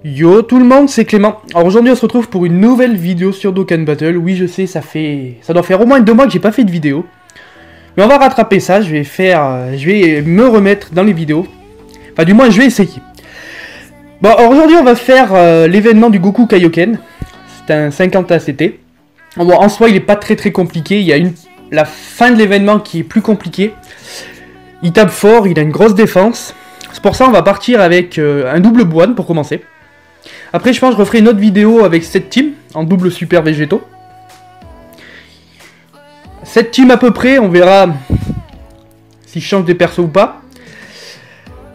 Yo tout le monde, c'est Clément. Alors aujourd'hui on se retrouve pour une nouvelle vidéo sur Dokkan Battle. Oui je sais, ça doit faire au moins 2 mois que j'ai pas fait de vidéo. Mais on va rattraper ça, je vais me remettre dans les vidéos. Enfin du moins je vais essayer. Bon alors, aujourd'hui on va faire l'événement du Goku Kaioken. C'est un 50 ACT. Bon en soi il est pas très compliqué, il y a la fin de l'événement qui est plus compliquée. Il tape fort, il a une grosse défense. C'est pour ça on va partir avec un double Buan pour commencer. Après je pense que je referai une autre vidéo avec cette team, en double super végétaux. Cette team à peu près, on verra si je change de perso ou pas.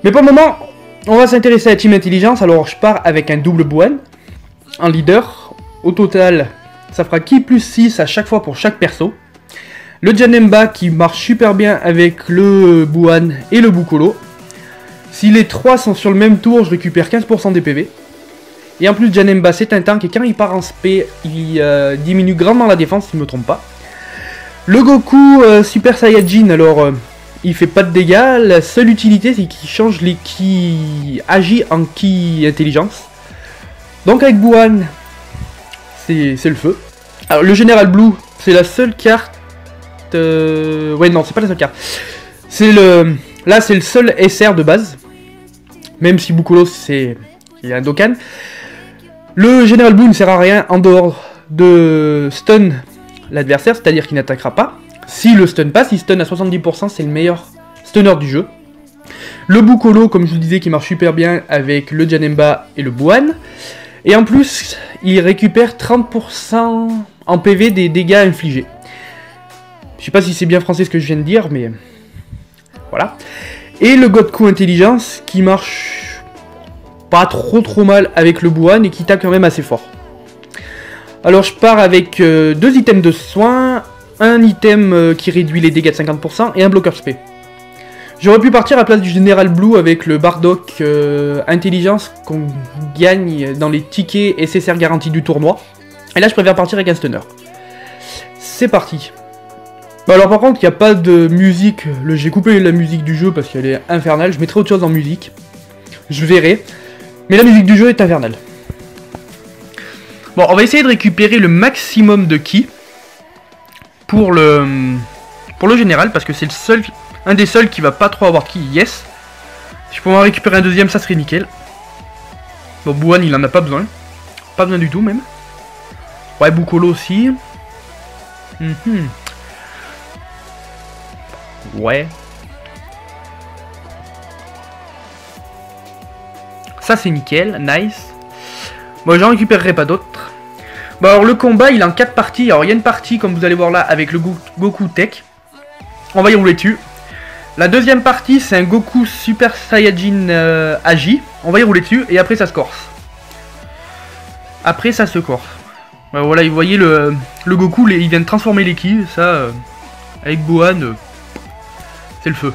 Mais pour le moment, on va s'intéresser à la team intelligence. Alors je pars avec un double Buan en leader. Au total, ça fera ki plus 6 à chaque fois pour chaque perso. Le Janemba qui marche super bien avec le Buan et le Bukolo. Si les 3 sont sur le même tour, je récupère 15% des PV. Et en plus, Janemba c'est un tank et quand il part en SP, il diminue grandement la défense, si je ne me trompe pas. Le Goku Super Saiyajin, alors il fait pas de dégâts. La seule utilité, c'est qu'il change les ki agit en ki intelligence. Donc avec Buan, c'est le feu. Alors le Général Blue, c'est la seule carte. Ouais, non, c'est pas la seule carte. C'est le. Là, c'est le seul SR de base. Même si Bukolo, il y a un Dokkan. Le Général Blue ne sert à rien en dehors de stun l'adversaire, c'est-à-dire qu'il n'attaquera pas. Si le stun passe, il stun à 70%, c'est le meilleur stunner du jeu. Le Bukolo, comme je vous disais, qui marche super bien avec le Janemba et le Buan. Et en plus, il récupère 30% en PV des dégâts infligés. Je sais pas si c'est bien français ce que je viens de dire, mais voilà. Et le Goku Intelligence qui marche pas trop mal avec le Buan et qui tape quand même assez fort. Alors je pars avec 2 items de soins, un item qui réduit les dégâts de 50% et un bloqueur SP. J'aurais pu partir à la place du Général Blue avec le Bardock Intelligence qu'on gagne dans les tickets SSR garantis du tournoi. Et là je préfère partir avec un stunner. C'est parti. Bah alors par contre il n'y a pas de musique, j'ai coupé la musique du jeu parce qu'elle est infernale, je mettrai autre chose en musique. Je verrai. Mais la musique du jeu est infernale. Bon, on va essayer de récupérer le maximum de ki pour le général, parce que c'est un des seuls qui va pas trop avoir de ki. Yes. Si je pouvais en récupérer un deuxième, ça serait nickel. Bon, Buan, il en a pas besoin. Pas besoin du tout, même. Ouais, Bukolo aussi. Ouais. Ça c'est nickel, nice. Bon, j'en récupérerai pas d'autres. Bon, alors le combat il est en 4 parties. Alors il y a une partie, comme vous allez voir là, avec le Goku Tech. On va y rouler dessus. La deuxième partie c'est un Goku Super Saiyajin Agi. On va y rouler dessus et après ça se corse. Après ça se corse. Voilà, vous voyez le Goku, il vient de transformer les ki. Ça, avec Buan, c'est le feu.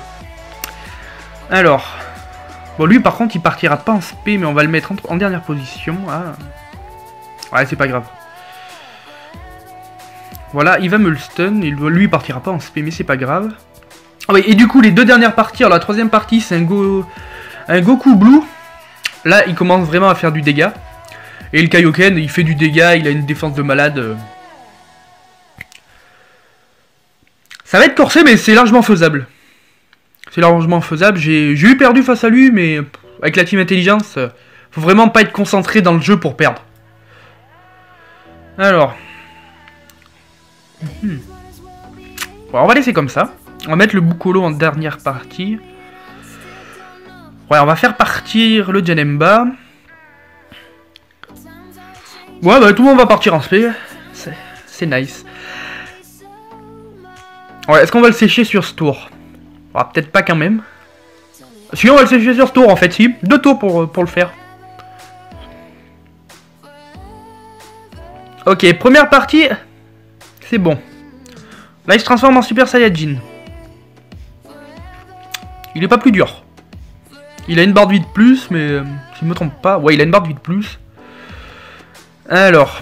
Alors. Bon, lui, par contre, il partira pas en SP, mais on va le mettre en dernière position. Ah. Ouais, c'est pas grave. Voilà, il va me le stun. Et lui, il partira pas en SP, mais c'est pas grave. Ah oui, et du coup, les 2 dernières parties. Alors, la troisième partie, c'est un Goku Blue. Là, il commence vraiment à faire du dégât. Et le Kaioken, il fait du dégât. Il a une défense de malade. Ça va être corsé, mais c'est largement faisable. C'est largement faisable, j'ai eu perdu face à lui, mais avec la team intelligence, faut vraiment pas être concentré dans le jeu pour perdre. Alors. Bon, on va laisser comme ça. On va mettre le Bukolo en dernière partie. Ouais, on va faire partir le Janemba. Ouais, bah tout le monde va partir en SP. C'est nice. Ouais, est-ce qu'on va le sécher sur ce tour ? Ah, peut-être pas quand même. Si on va le sécher sur ce tour en fait, si. 2 tours pour le faire. Ok, première partie. C'est bon. Là il se transforme en Super Saiyajin. Il est pas plus dur. Il a une barre de vie de plus, mais si je me trompe pas. Ouais, il a une barre de vie de plus. Alors.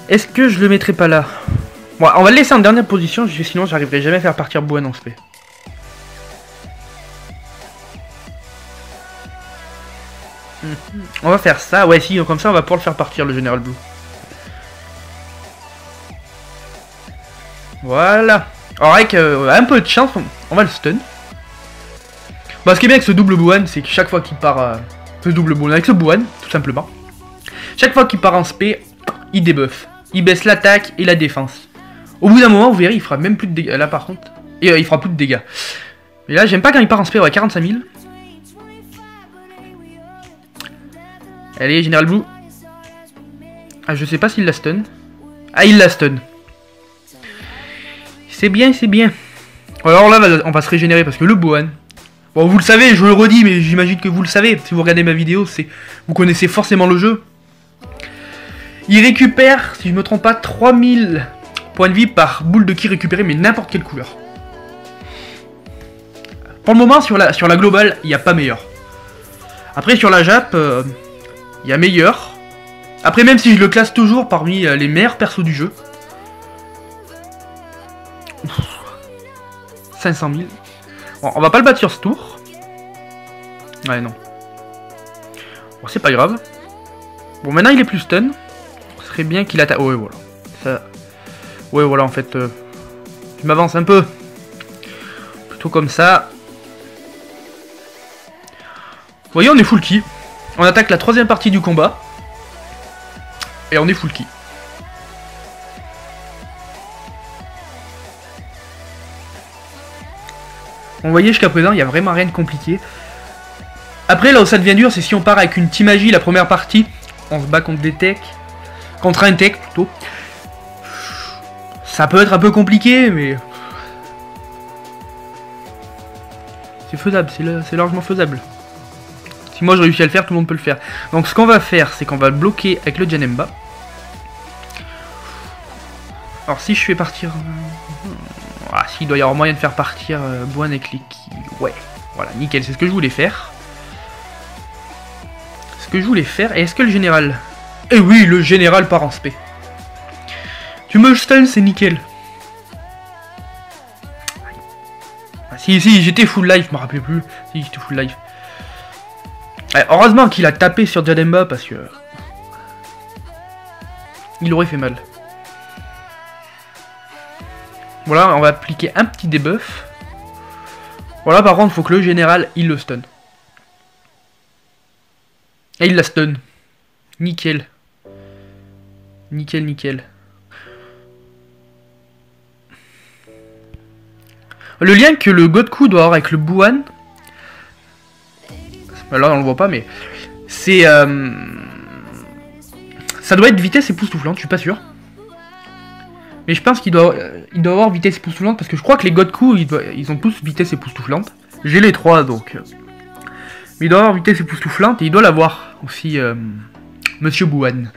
Est-ce que je le mettrai pas là ? Bon, on va le laisser en dernière position, sinon j'arriverai jamais à faire partir Buan en SP. On va faire ça. Ouais, si, comme ça, on va pouvoir le faire partir, le Général Blue. Voilà. Alors, avec un peu de chance, on va le stun. Bah, ce qui est bien avec ce double Bouane, c'est que chaque fois qu'il part... ce double Bouane, avec ce Bouane, tout simplement. Chaque fois qu'il part en spé, il débuff. Il baisse l'attaque et la défense. Au bout d'un moment, vous verrez, il fera même plus de dégâts. Là, par contre, et il fera plus de dégâts. Et là, j'aime pas quand il part en spé, ouais, 45 000. Allez, Général Blue. Ah, je sais pas s'il la stun. Ah, il la stun. C'est bien, c'est bien. Alors là, on va se régénérer parce que le Bouane... Bon, vous le savez, je le redis, mais j'imagine que vous le savez. Si vous regardez ma vidéo, vous connaissez forcément le jeu. Il récupère, si je me trompe pas, 3000 points de vie par boule de ki récupérée, mais n'importe quelle couleur. Pour le moment, sur la globale, il n'y a pas meilleur. Après, sur la Jap, il y a meilleur. Après, même si je le classe toujours parmi les meilleurs persos du jeu. 500 000. Bon, on va pas le battre sur ce tour. Ouais, non. Bon, c'est pas grave. Bon, maintenant il est plus stun. Ce serait bien qu'il attaque. Ouais, voilà. Ça... Ouais, voilà, en fait. Je m'avance un peu. Plutôt comme ça. Vous voyez, on est full ki. On attaque la troisième partie du combat. Et on est full ki. Vous voyez, jusqu'à présent, il n'y a vraiment rien de compliqué. Après, là où ça devient dur, c'est si on part avec une team magie, la première partie. On se bat contre des techs. Contre un tech, plutôt. Ça peut être un peu compliqué, mais... c'est faisable, c'est largement faisable. Si moi je réussis à le faire, tout le monde peut le faire. Donc ce qu'on va faire, c'est qu'on va le bloquer avec le Janemba. Alors si je fais partir... Ah, s'il doit y avoir moyen de faire partir Bouane et Clicky. Ouais, voilà, nickel, c'est ce que je voulais faire. Ce que je voulais faire. Et est-ce que le général... Eh oui, le général part en spé. Tu me stun, c'est nickel. Ah, si, j'étais full life, je me rappelais plus. Si, j'étais full life. Ouais, heureusement qu'il a tapé sur Janemba parce que... il aurait fait mal. Voilà, on va appliquer un petit debuff. Voilà, par contre, il faut que le général, il le stun. Et il la stun. Nickel. Nickel, nickel. Le lien que le Godku doit avoir avec le Bouane... Là, on le voit pas, mais... c'est... ça doit être vitesse époustouflante, je suis pas sûr. Mais je pense qu'il doit avoir vitesse époustouflante parce que je crois que les Godku, ils ont tous vitesse époustouflante. J'ai les trois donc. Mais il doit avoir vitesse époustouflante et il doit l'avoir aussi, Monsieur Bouane.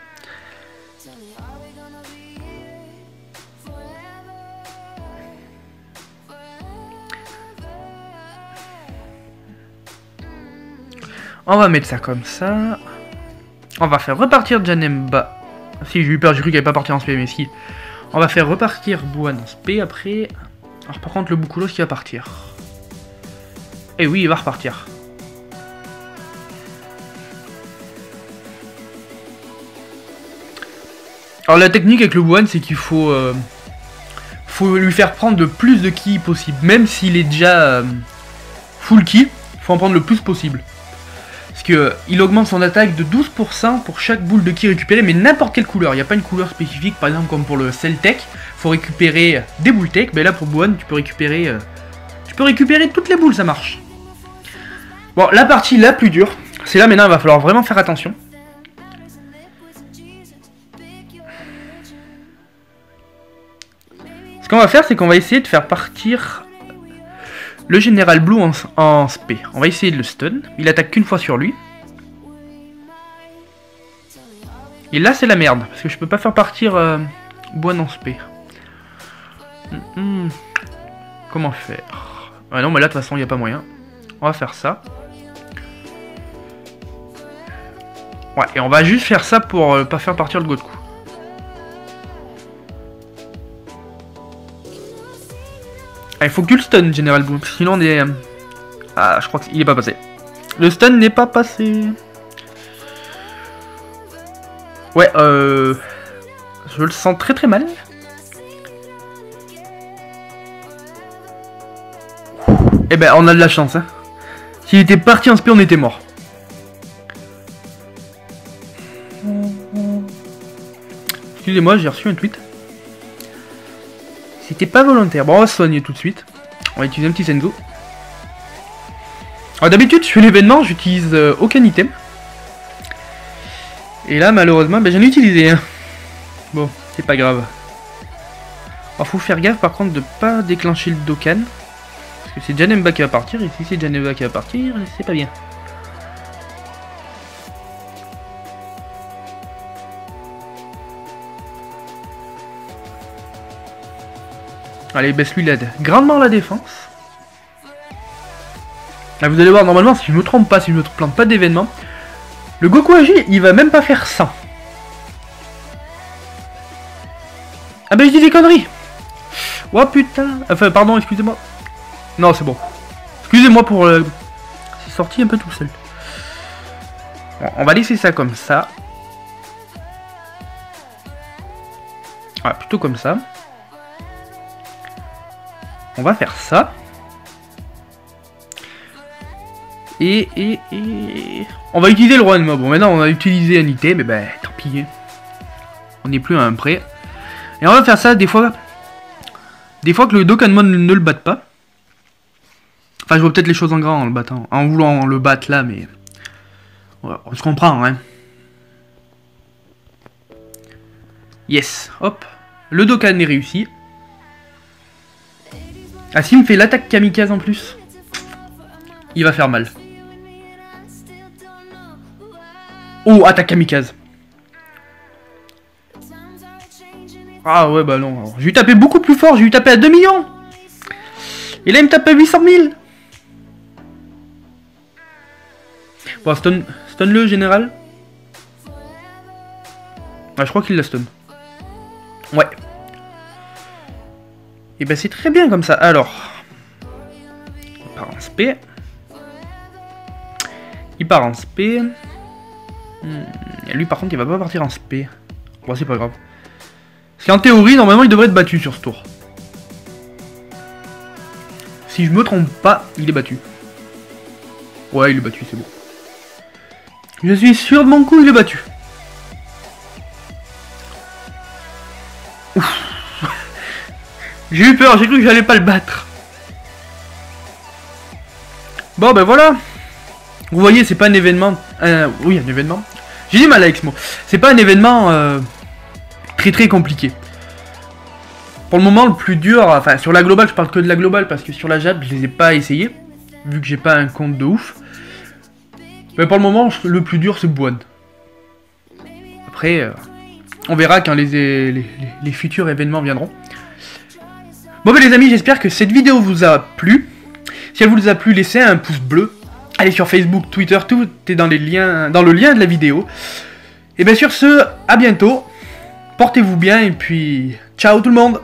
On va mettre ça comme ça. On va faire repartir Janemba. Si, j'ai eu peur, j'ai cru qu'elle allait pas partir en spé, mais si. On va faire repartir Bouane en spé après. Alors par contre le Boukulos qui va partir. Et oui, il va repartir. Alors la technique avec le Bouane, c'est qu'il faut lui faire prendre le plus de ki possible. Même s'il est déjà full ki, il faut en prendre le plus possible. Parce qu'il augmente son attaque de 12% pour chaque boule de ki récupérée, mais n'importe quelle couleur. Il n'y a pas une couleur spécifique, par exemple comme pour le Cell Tech, il faut récupérer des boules Tech. Mais là pour Bouane, tu peux récupérer toutes les boules, ça marche. Bon, la partie la plus dure, c'est là maintenant, il va falloir vraiment faire attention. Ce qu'on va faire, c'est qu'on va essayer de faire partir... le Général Blue en spé. On va essayer de le stun. Il attaque qu'une fois sur lui. Et là c'est la merde. Parce que je peux pas faire partir Bouane en spé. Comment faire? Ah non mais là de toute façon il n'y a pas moyen. On va faire ça. Ouais, et on va juste faire ça pour pas faire partir le Godku. Ah, il faut que le stun, Général Blue, sinon on est... Ah, je crois qu'il est pas passé. Le stun n'est pas passé. Ouais, je le sens très très mal. Eh ben, on a de la chance, hein. S'il était parti en spé, on était mort. Excusez-moi, j'ai reçu un tweet. C'était pas volontaire. Bon, on va se soigner tout de suite. On va utiliser un petit Senzo. Alors d'habitude, je fais l'événement, j'utilise aucun item. Et là, malheureusement, ben, j'en ai utilisé un. Bon, c'est pas grave. Alors, faut faire gaffe par contre de pas déclencher le Dokkan. Parce que c'est Janemba qui va partir, et si c'est Janemba qui va partir, c'est pas bien. Allez, baisse lui l'aide grandement la défense. Là, vous allez voir, normalement, si je me trompe pas, si je me plante pas d'événement, le Goku Agi, il va même pas faire 100. Ah ben, je dis des conneries. Oh putain. Enfin, pardon, excusez-moi. Non, c'est bon. Excusez-moi pour... C'est sorti un peu tout seul. Bon, on va laisser ça comme ça. Voilà, plutôt comme ça. On va faire ça. Et... On va utiliser le roi de mob. Bon, maintenant, on a utilisé un item, mais ben, tant pis. On n'est plus à un prêt. Et on va faire ça des fois... Des fois que le Dokkanmon ne le batte pas. Enfin, je vois peut-être les choses en grand en le battant. En voulant le battre là, mais... Ouais, on se comprend, hein. Yes, hop. Le Dokkan est réussi. Ah, s'il me fait l'attaque kamikaze en plus, il va faire mal. Oh, attaque kamikaze. Ah ouais, bah non. Alors, je lui tapais beaucoup plus fort, je lui tapais à 2 millions. Et là, il me tape à 800 000. Bon, stun le général. Ah, je crois qu'il l'a stun. Ouais. Et ben c'est très bien comme ça. Alors, il part en spé. Il part en spé. Lui par contre il va pas partir en spé. Bon, c'est pas grave. Parce qu'en théorie normalement il devrait être battu sur ce tour. Si je me trompe pas, il est battu. Ouais, il est battu, c'est bon. Je suis sûr de mon coup, il est battu. Ouf. J'ai eu peur, j'ai cru que j'allais pas le battre. Bon ben voilà. Vous voyez, c'est pas un événement... oui, un événement. J'ai du mal avec ce mot. C'est pas un événement très très compliqué. Pour le moment, le plus dur... Enfin, sur la globale, je parle que de la globale, parce que sur la Jade, je les ai pas essayés. Vu que j'ai pas un compte de ouf. Mais pour le moment, le plus dur, c'est Buan. Après, on verra quand les futurs événements viendront. Bon ben les amis, j'espère que cette vidéo vous a plu. Si elle vous a plu, laissez un pouce bleu. Allez sur Facebook, Twitter, tout est dans les liens, dans le lien de la vidéo. Et bien sur ce, à bientôt. Portez-vous bien et puis ciao tout le monde.